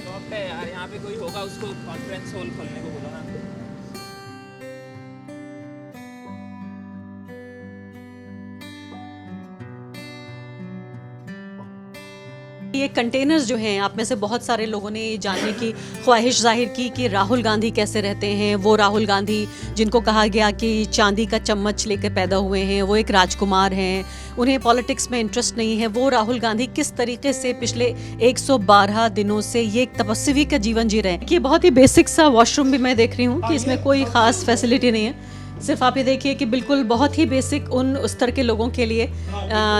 Shop पे यार, यहाँ पे कोई होगा, उसको कॉन्फ्रेंस हॉल खोलने को बोला ना। ये कंटेनर्स जो हैं, आप में से बहुत सारे लोगों ने ये जानने की ख्वाहिश जाहिर की कि राहुल गांधी कैसे रहते हैं। वो राहुल गांधी जिनको कहा गया कि चांदी का चम्मच लेकर पैदा हुए हैं, वो एक राजकुमार हैं, उन्हें पॉलिटिक्स में इंटरेस्ट नहीं है। वो राहुल गांधी किस तरीके से पिछले 112 दिनों से ये एक तपस्वी का जीवन जी रहे हैं। ये बहुत ही बेसिक सा वॉशरूम भी मैं देख रही हूँ कि इसमें कोई ख़ास फैसिलिटी नहीं है। सिर्फ आप ये देखिए कि बिल्कुल बहुत ही बेसिक उन उस तरह के लोगों के लिए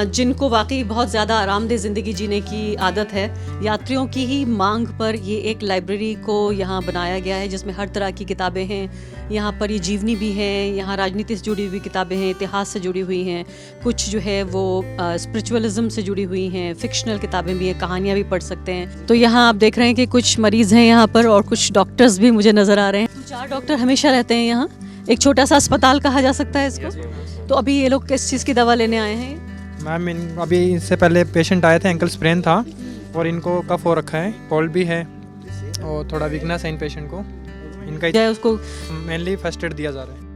जिनको वाकई बहुत ज़्यादा आरामदेह ज़िंदगी जीने की आदत है। यात्रियों की ही मांग पर ये एक लाइब्रेरी को यहाँ बनाया गया है जिसमें हर तरह की किताबें हैं। यहाँ पर ये जीवनी भी है, यहाँ राजनीति से जुड़ी हुई किताबें हैं, इतिहास से जुड़ी हुई हैं, कुछ जो है वो स्पिरिचुअलिज्म से जुड़ी हुई हैं, फिक्शनल किताबें भी हैं, कहानियाँ भी पढ़ सकते हैं। तो यहाँ आप देख रहे हैं कि कुछ मरीज़ हैं यहाँ पर और कुछ डॉक्टर्स भी मुझे नज़र आ रहे हैं। 4 डॉक्टर हमेशा रहते हैं यहाँ, एक छोटा सा अस्पताल कहा जा सकता है इसको। तो अभी ये लोग किस चीज़ की दवा लेने आए हैं? मैम अभी इससे पहले पेशेंट आए थे, एंकल स्प्रेन था और इनको कफ हो रखा है, कोल्ड भी है और थोड़ा वीकनेस है इन पेशेंट को। इनका क्या है उसको मेनली फर्स्ट एड दिया जा रहा है।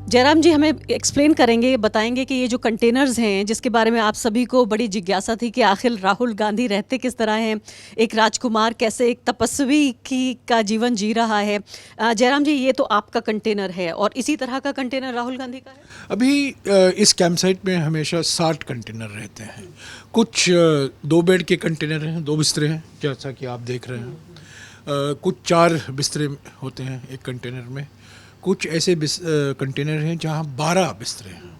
जयराम जी हमें एक्सप्लेन करेंगे, बताएंगे कि ये जो कंटेनर्स हैं जिसके बारे में आप सभी को बड़ी जिज्ञासा थी कि आखिर राहुल गांधी रहते किस तरह हैं, एक राजकुमार कैसे एक तपस्वी का जीवन जी रहा है। जयराम जी ये तो आपका कंटेनर है और इसी तरह का कंटेनर राहुल गांधी का है। अभी इस कैंप साइट में हमेशा 60 कंटेनर रहते हैं। कुछ 2 बेड के कंटेनर हैं, 2 बिस्तरे हैं जैसा कि आप देख रहे हैं। कुछ 4 बिस्तरे होते हैं एक कंटेनर में। कुछ ऐसे कंटेनर हैं जहाँ 12 बिस्तरे हैं।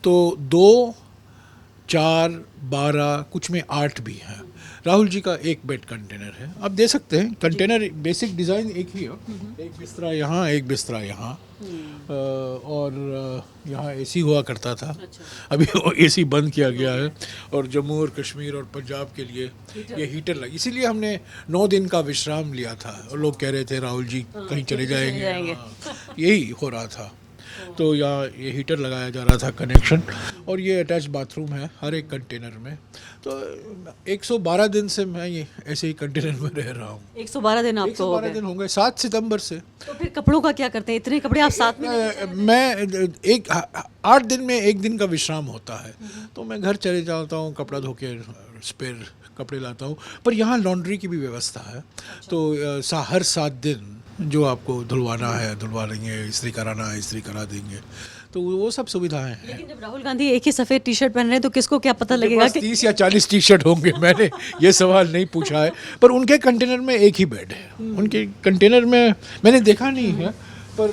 तो 2, 4, 12, कुछ में 8 भी हैं। राहुल जी का एक बेड कंटेनर है, आप दे सकते हैं। कंटेनर बेसिक डिज़ाइन एक ही है, एक बिस्तरा यहाँ, एक बिस्तरा यहाँ। और यहाँ एसी हुआ करता था, अभी वो एसी बंद किया गया है और जम्मू और कश्मीर और पंजाब के लिए ये हीटर लगा। इसीलिए हमने 9 दिन का विश्राम लिया था और लोग कह रहे थे राहुल जी कहीं चले जाएंगे। हाँ, यही हो रहा था। तो यहाँ ये हीटर लगाया जा रहा था, कनेक्शन, और ये अटैच बाथरूम है हर एक कंटेनर में। तो 112 दिन से मैं ये ऐसे ही कंटेनर में रह रहा हूँ। 112 दिन आपको हो 112 गए। दिन होंगे 7 सितंबर से। तो फिर कपड़ों का क्या करते हैं? इतने कपड़े आप साथ में लेके चलते हैं? मैं 8 दिन में 1 दिन का विश्राम होता है, तो मैं घर चले जाता हूँ, कपड़ा धो के स्पेयर कपड़े लाता हूँ। पर यहाँ लॉन्ड्री की भी व्यवस्था है। तो हर 7 दिन जो आपको धुलवाना है धुलवा लेंगे, इस्त्री कराना है इस्त्री करा देंगे। तो वो सब सुविधाएं हैं। लेकिन जब राहुल गांधी एक ही सफ़ेद टी शर्ट पहन रहे हैं तो किसको क्या पता लगेगा कि 30 या 40 टी शर्ट होंगे। मैंने ये सवाल नहीं पूछा है, पर उनके कंटेनर में एक ही बेड है। उनके कंटेनर में मैंने देखा नहीं है, पर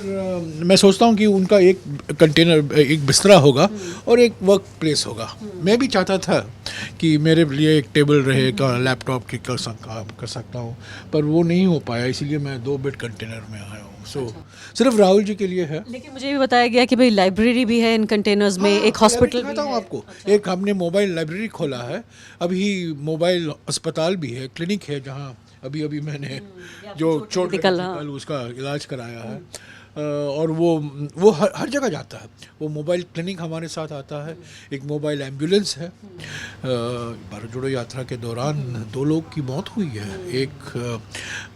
मैं सोचता हूँ कि उनका एक कंटेनर, एक बिस्तरा होगा और एक वर्क प्लेस होगा। मैं भी चाहता था कि मेरे लिए एक टेबल रहे, लैपटॉप की कर सकता हूँ, पर वो नहीं हो पाया, इसीलिए मैं 2 बेड कंटेनर में आया हूँ। सिर्फ राहुल जी के लिए है। लेकिन मुझे भी बताया गया कि भाई लाइब्रेरी भी है इन कंटेनर्स में, एक हॉस्पिटल भी हूँ है। आपको। एक हमने मोबाइल लाइब्रेरी खोला है, अभी मोबाइल अस्पताल भी है, क्लिनिक है जहाँ अभी मैंने जो चोट लगी थी कल उसका इलाज कराया है। और वो हर जगह जाता है। वो मोबाइल क्लिनिक हमारे साथ आता है। एक मोबाइल एम्बुलेंस है। भारत जोड़ो यात्रा के दौरान 2 लोग की मौत हुई है। एक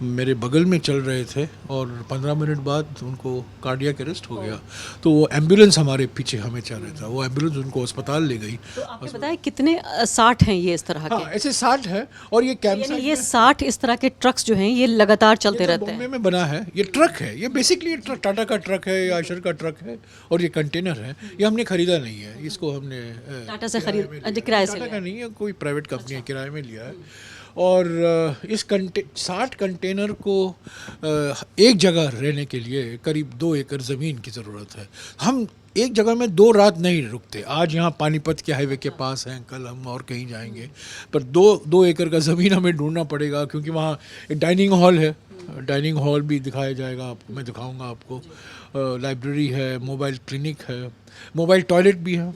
मेरे बगल में चल रहे थे और 15 मिनट बाद उनको कार्डियक अरेस्ट हो गया। तो वो एम्बुलेंस हमारे पीछे हमें चल रहा था, वो एम्बुलेंस उनको अस्पताल ले गई। तो आपने बताया कितने 60 हैं ये इस तरह के? हाँ, ऐसे 60 है। और ये कैंप यानी ये 60 इस तरह के ट्रक्स जो हैं ये लगातार चलते रहते बॉम्बे हैं। में बना है। ये ट्रक है, ये बेसिकली टाटा का ट्रक है या आयशर का ट्रक है। और ये कंटेनर है, ये हमने खरीदा नहीं है, इसको हमने टाटा से किराए से टाटा का नहीं है, कोई प्राइवेट कंपनी है, किराए में लिया है। और इस 60 कंटेनर को एक जगह रहने के लिए करीब 2 एकड़ ज़मीन की ज़रूरत है। हम एक जगह में 2 रात नहीं रुकते। आज यहाँ पानीपत के हाईवे के पास हैं, कल हम और कहीं जाएंगे, पर 2 एकड़ का ज़मीन हमें ढूंढना पड़ेगा, क्योंकि वहाँ एक डाइनिंग हॉल है। डाइनिंग हॉल भी दिखाया जाएगा आपको, मैं दिखाऊंगा आपको। लाइब्रेरी है, मोबाइल क्लिनिक है, मोबाइल टॉयलेट भी है।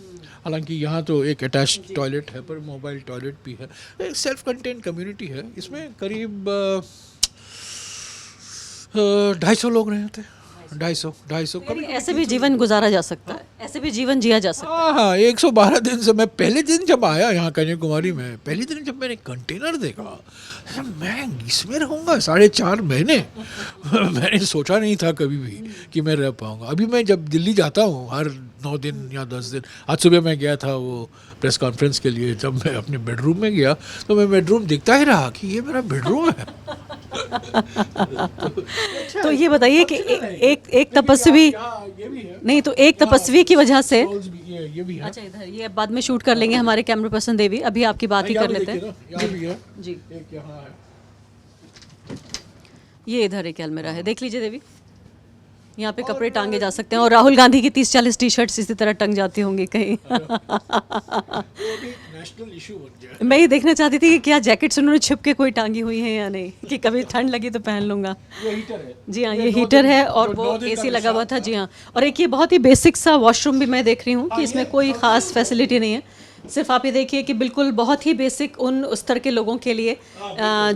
हालांकि यहाँ तो एक अटैच टॉयलेट है, पर मोबाइल टॉयलेट भी है। एक सेल्फ कंटेन कम्युनिटी है। इसमें करीब 250 लोग रहते हैं। 250 यानी ऐसे भी जीवन गुजारा जा सकता है, ऐसे भी जीवन जिया जा सकता है। हाँ 112 दिन से मैं पहले दिन जब आया यहाँ कन्याकुमारी में, पहले दिन जब मैंने कंटेनर देखा, मैं इसमें रहूँगा 4.5 महीने मैंने सोचा नहीं था कभी भी कि मैं रह पाऊँगा। अभी मैं जब दिल्ली जाता हूँ हर 9 दिन या 10 दिन, आज सुबह मैं गया था वो प्रेस कॉन्फ्रेंस के लिए, जब मैं अपने बेडरूम में गया तो मैं बेडरूम दिखता ही रहा कि ये मेरा बेडरूम है। तो ये बताइए कि एक तपस्वी, ये भी है, नहीं तो एक तपस्वी की वजह से, ये भी है। अच्छा इधर ये बाद में शूट कर लेंगे हमारे कैमरा पर्सन देवी, अभी आपकी बात ही कर लेते हैं। यहाँ भी है, जी, एक यहाँ है। ये इधर एक अलमीरा है, देख लीजिए देवी, यहाँ पे कपड़े टांगे जा सकते हैं और राहुल गांधी की 30-40 टी शर्ट्स इसी तरह टंग जाती होंगी कहीं। नेशनल इशू बन गया। मैं ये देखना चाहती थी कि क्या जैकेट्स उन्होंने छिप के कोई टांगी हुई है या नहीं, कि कभी ठंड लगी तो पहन लूंगा। ये हीटर है। जी हाँ, ये हीटर है और वो एसी लगा हुआ था। जी हाँ, और एक ये बहुत ही बेसिक सा वॉशरूम भी मैं देख रही हूँ कि इसमें कोई ख़ास फैसिलिटी नहीं है, सिर्फ आप ये देखिए कि बिल्कुल बहुत ही बेसिक उन उस तरह के लोगों के लिए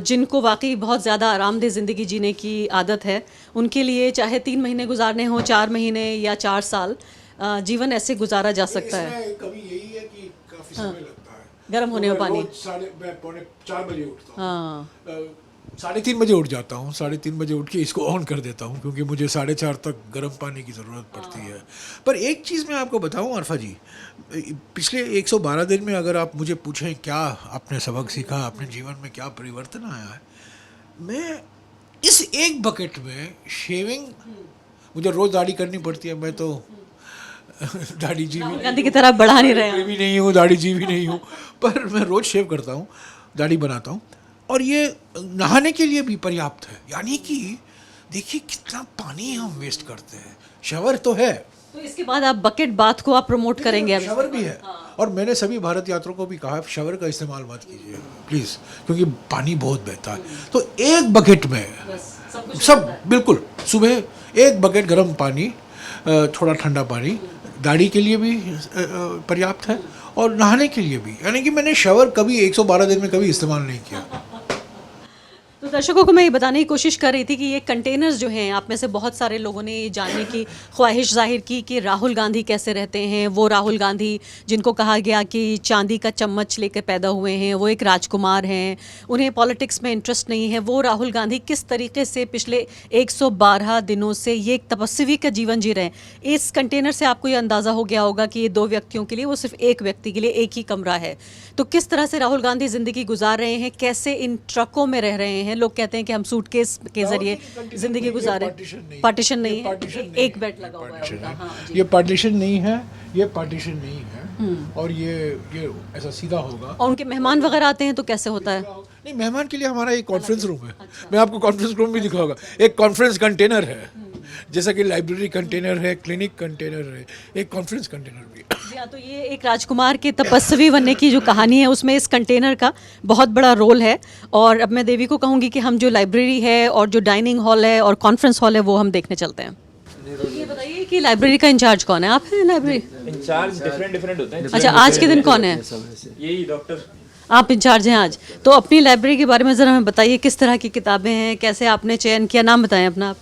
जिनको वाकई बहुत ज़्यादा आरामदेह ज़िंदगी जीने की आदत है, उनके लिए चाहे 3 महीने गुजारने हों, 4 महीने या 4 साल, जीवन ऐसे गुजारा जा सकता है। इसमें कभी यही है कि काफी समय लगता है गर्म होने में पानी। मैं 3:45 बजे उठता हूँ। हाँ, 3:30 बजे उठ जाता हूँ, 3:30 बजे उठ के इसको ऑन कर देता हूँ क्योंकि मुझे 4:30 तक गर्म पानी की ज़रूरत पड़ती है। पर एक चीज़ मैं आपको बताऊँ अरफा जी, पिछले 112 दिन में अगर आप मुझे पूछें क्या आपने सबक सीखा, अपने जीवन में क्या परिवर्तन आया है, मैं इस एक बकेट में शेविंग, मुझे रोज़ दाढ़ी करनी पड़ती है, मैं तो दाढ़ी जी भी गांधी की तरह बढ़ा नहीं रहे हैं। भी नहीं हूँ, दाढ़ी जी भी नहीं हूँ, पर मैं रोज़ शेव करता हूँ, दाढ़ी बनाता हूँ, और ये नहाने के लिए भी पर्याप्त है। यानी कि देखिए कितना पानी हम वेस्ट करते हैं। शावर तो है, तो इसके बाद आप बकेट बाथ को आप प्रमोट करेंगे अभी? शावर भी है, और मैंने सभी भारत यात्रियों को भी कहा शावर का इस्तेमाल मत कीजिए प्लीज़, क्योंकि पानी बहुत बहता है। तो एक बकेट में सब बिल्कुल, सुबह एक बकेट गर्म पानी, थोड़ा ठंडा पानी, दाढ़ी के लिए भी पर्याप्त है और नहाने के लिए भी। यानी कि मैंने शावर कभी 112 दिन में कभी इस्तेमाल नहीं किया। तो दर्शकों को मैं ये बताने की कोशिश कर रही थी कि ये कंटेनर्स जो हैं, आप में से बहुत सारे लोगों ने ये जानने की ख्वाहिश जाहिर की कि राहुल गांधी कैसे रहते हैं। वो राहुल गांधी जिनको कहा गया कि चांदी का चम्मच लेकर पैदा हुए हैं, वो एक राजकुमार हैं, उन्हें पॉलिटिक्स में इंटरेस्ट नहीं है। वो राहुल गांधी किस तरीके से पिछले 112 दिनों से ये एक तपस्वी का जीवन जी रहे हैं। इस कंटेनर से आपको ये अंदाज़ा हो गया होगा कि ये 2 व्यक्तियों के लिए, वो सिर्फ एक व्यक्ति के लिए एक ही कमरा है। तो किस तरह से राहुल गांधी ज़िंदगी गुजार रहे हैं, कैसे इन ट्रकों में रह रहे हैं। लोग कहते हैं कि हम सूटकेस के जरिए जिंदगी गुजारे। पार्टीशन नहीं है, एक बेड लगा हुआ है उनका। हाँ, जी। ये पार्टीशन नहीं है, ये पार्टीशन नहीं है, और ये ऐसा सीधा होगा। और उनके मेहमान वगैरह आते हैं तो कैसे होता है? नहीं, मेहमान के लिए हमारा एक कॉन्फ्रेंस रूम है। मैं आपको कॉन्फ्रेंस रूम भी दिखाऊंगा। एक कॉन्फ्रेंस कंटेनर है, जैसा कि लाइब्रेरी कंटेनर है, क्लिनिक कंटेनर है, एक कॉन्फ्रेंस कंटेनर भी है। जी हाँ, तो ये एक राजकुमार के तपस्वी बनने की जो कहानी है उसमें इस कंटेनर का बहुत बड़ा रोल है। और अब मैं देवी को कहूँगी कि हम जो लाइब्रेरी है और जो डाइनिंग हॉल है और कॉन्फ्रेंस हॉल है वो हम देखने चलते हैं। तो ये बताइए कि लाइब्रेरी का इंचार्ज कौन है? आप हैं लाइब्रेरी इंचार्ज डिफरेंट होते हैं। अच्छा, आज के दिन कौन है? यही डॉक्टर। आप इंचार्ज हैं आज। तो अपनी लाइब्रेरी के बारे में ज़रा हमें बताइए, किस तरह की किताबें हैं, कैसे आपने चयन किया? नाम बताएं अपना आप।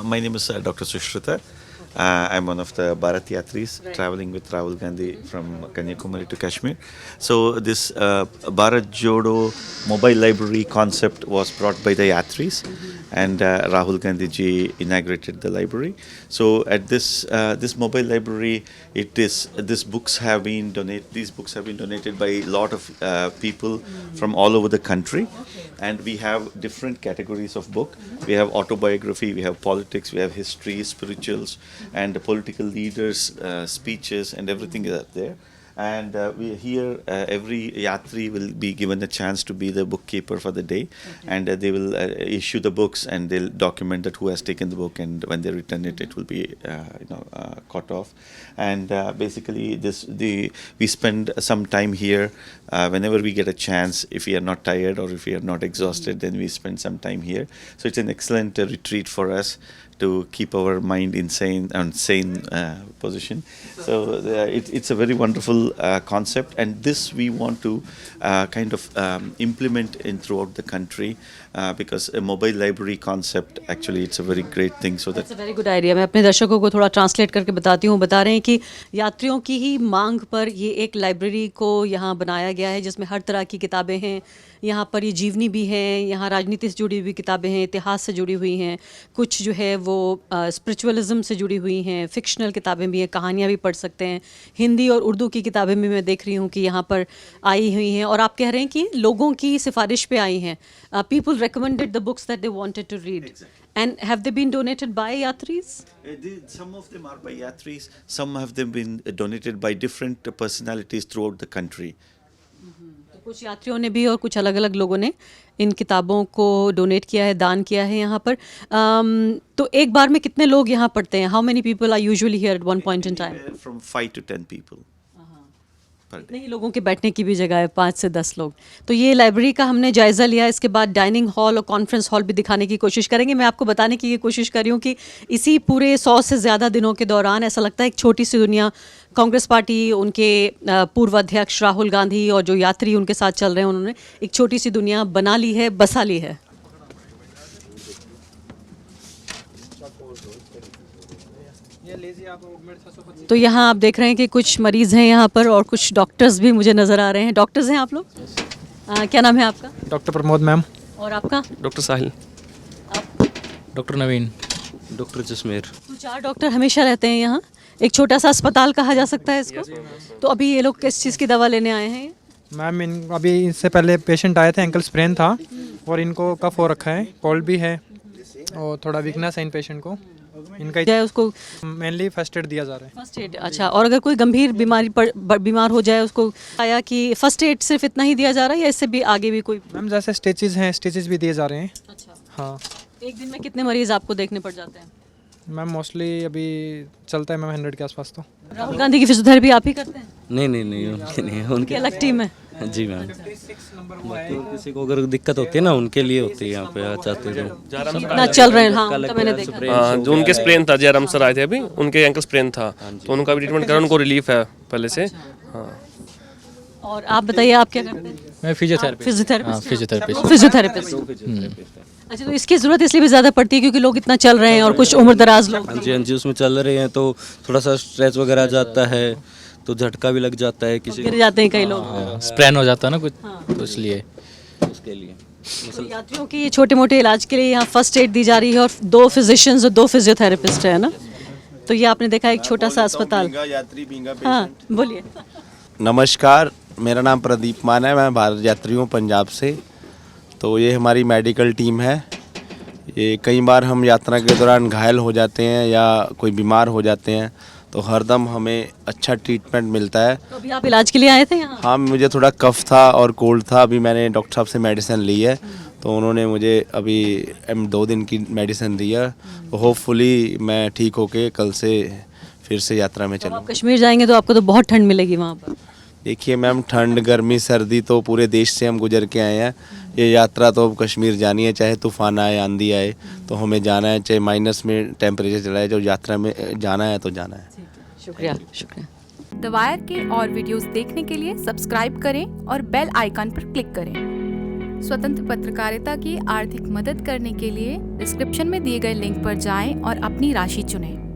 My name is Dr. Sushrita. I'm one of the Bharat Yatris traveling with Rahul Gandhi from Kanyakumari to Kashmir. So this Bharat Jodo mobile library concept was brought by the Yatris, and Rahul Gandhi ji inaugurated the library. So at this mobile library, these books have been donated by a lot of people from all over the country, and we have different categories of book. We have autobiography, we have politics, we have history, spirituals, and political leaders' speeches, and everything is there. And we here every yatri will be given a chance to be the bookkeeper for the day, and they will issue the books, and they'll document that who has taken the book, and when they return it, it will be cut off. And basically we spend some time here whenever we get a chance. If we are not tired or if we are not exhausted, then we spend some time here. So it's an excellent retreat for us to keep our mind insane and sane position. So it's a very wonderful concept, and this we want to kind of implement in throughout the country because a mobile library concept actually it's a very great thing. So that That's a very good idea. मैं अपने दर्शकों को थोड़ा translate करके बताती हूँ. बता रहे हैं कि यात्रियों की ही मांग पर ये एक लाइब्रेरी को यहाँ बनाया गया है जिसमें हर तरह की किताबें हैं. यहाँ पर ये जीवनी भी हैं, यहाँ राजनीति से जुड़ी हुई किताबें हैं, इतिहास से जुड़ी हुई हैं, कुछ जो है वो स्पिरिचुअलिज्म से जुड़ी हुई हैं, फिक्शनल किताबें भी हैं, कहानियाँ भी पढ़ सकते हैं. हिंदी और उर्दू की किताबें भी मैं देख रही हूँ कि यहाँ पर आई हुई हैं. और आप कह रहे हैं कि लोगों की सिफारिश पे आई हैं. People recommended the books that they wanted to read. Exactly. And have they been donated by yatris? some of them are by yatris, some have them been donated by different personalities throughout the country. तो कुछ यात्रियों ने भी और कुछ अलग अलग लोगों ने इन किताबों को डोनेट किया है, दान किया है यहाँ पर. तो एक बार में कितने लोग यहाँ पढ़ते हैं? How many people are usually here at one point in time? From 5 to 10 people. per day. इतने ही लोगों के बैठने की भी जगह है, 5 से 10 लोग. तो ये लाइब्रेरी का हमने जायज़ा लिया. इसके बाद डाइनिंग हॉल और कॉन्फ्रेंस हॉल भी दिखाने की कोशिश करेंगे. मैं आपको बताने की ये कोशिश कर रही हूँ कि इसी पूरे 100 से ज़्यादा दिनों के दौरान ऐसा लगता है एक छोटी सी दुनिया कांग्रेस पार्टी, उनके पूर्व अध्यक्ष राहुल गांधी और जो यात्री उनके साथ चल रहे हैं, उन्होंने एक छोटी सी दुनिया बना ली है, बसा ली है. तो यहाँ आप देख रहे हैं कि कुछ मरीज़ हैं यहाँ पर और कुछ डॉक्टर्स भी मुझे नज़र आ रहे हैं. डॉक्टर्स हैं आप लोग? क्या नाम है आपका? Doctor Pramod ma'am. और आपका? डॉक्टर साहिल. डॉक्टर नवीन. डॉक्टर जसमेर. तो 4 डॉक्टर हमेशा रहते हैं यहाँ. एक छोटा सा अस्पताल कहा जा सकता है इसको. तो अभी ये लोग किस चीज़ की दवा लेने आए हैं? मैम अभी इससे पहले पेशेंट आए थे, एंकल स्प्रेन था और इनको कफ हो रखा है, कोल्ड भी है और थोड़ा वीकनेस है इन पेशेंट को. इनका जाए उसको मेनली फर्स्ट एड दिया जा रहा है. First aid. अच्छा. और अगर कोई गंभीर बीमार हो जाए उसको आया कि फर्स्ट एड सिर्फ इतना ही दिया जा रहा है या इससे भी आगे भी कोई? मैम जैसे स्टिचेस हैं, स्टिचेस भी दिए जा रहे हैं. अच्छा. हाँ एक दिन में कितने मरीज आपको देखने पड़ जाते हैं? मैम मोस्टली अभी चलता है मैम 100 के आसपास. तो राहुल गांधी की फिजियोथेरेपी आप ही करते हैं? नहीं उनके नहीं, उनकी उनके अलग टीम है. जी मैम. किसी को अगर दिक्कत होती है ना, उनके लिए होती है यहाँ पे चाहते हैं. इतना चल रहे हैं. हाँ उनका मैंने देखा. हाँ, जो उनके स्प्रेन था, जयराम सर आए थे अभी, उनके एंकल स्प्रेन था, तो उनका भी ट्रीटमेंट करा, उनको रिलीफ है पहले से. हाँ. और आप बताइए आप क्या करते हैं? मैं फिजियोथेरेपिस्ट. फिजियोथेरेपिस्ट. फिजियोथेरेपिस्ट. अच्छा. तो इसकी ज़रूरत इसलिए भी ज़्यादा पड़ती है क्योंकि लोग इतना चल रहे हैं और कुछ उम्र दराज लोग. हाँ जी उसमें चल रहे हैं तो थोड़ा सा स्ट्रेस वगैरह आ जाता है, तो झटका भी लग जाता है किसी गिर जाते हैं कई लोग. स्प्रैन हो जाता है ना कुछ, तो इसलिए उसके लिए. तो यात्रियों के छोटे मोटे इलाज के लिए यहाँ फर्स्ट एड दी जा रही है और 2 फिजिशियंस और 2 फिजियोथेरेपिस्ट है ना. तो ये आपने देखा एक छोटा सा अस्पताल. हाँ बोलिए. नमस्कार, मेरा नाम प्रदीप मान है, मैं भारत यात्री हूँ पंजाब से. तो ये हमारी मेडिकल टीम है. ये कई बार हम यात्रा के दौरान घायल हो जाते हैं या कोई बीमार हो जाते हैं तो हरदम हमें अच्छा ट्रीटमेंट मिलता है. तो अभी आप इलाज के लिए आए थे यहाँ? हाँ, मुझे थोड़ा कफ था और कोल्ड था. अभी मैंने डॉक्टर साहब से मेडिसिन ली है, तो उन्होंने मुझे अभी 2 दिन की मेडिसिन दी है. तो होपफुली मैं ठीक होके कल से फिर से यात्रा में आप चलूँ. कश्मीर जाएंगे तो आपको तो बहुत ठंड मिलेगी वहाँ पर. देखिए मैम, ठंड गर्मी सर्दी तो पूरे देश से हम गुजर के आए हैं. ये यात्रा तो अब कश्मीर जानी है, चाहे तूफान आए आंधी आए तो हमें जाना है, चाहे माइनस में टेम्परेचर चला है. जो यात्रा में जाना है तो जाना है. शुक्रिया. शुक्रिया. द वायर के और वीडियोस देखने के लिए सब्सक्राइब करें और बेल आइकन पर क्लिक करें. स्वतंत्र पत्रकारिता की आर्थिक मदद करने के लिए डिस्क्रिप्शन में दिए गए लिंक पर जाएं और अपनी राशि चुनें.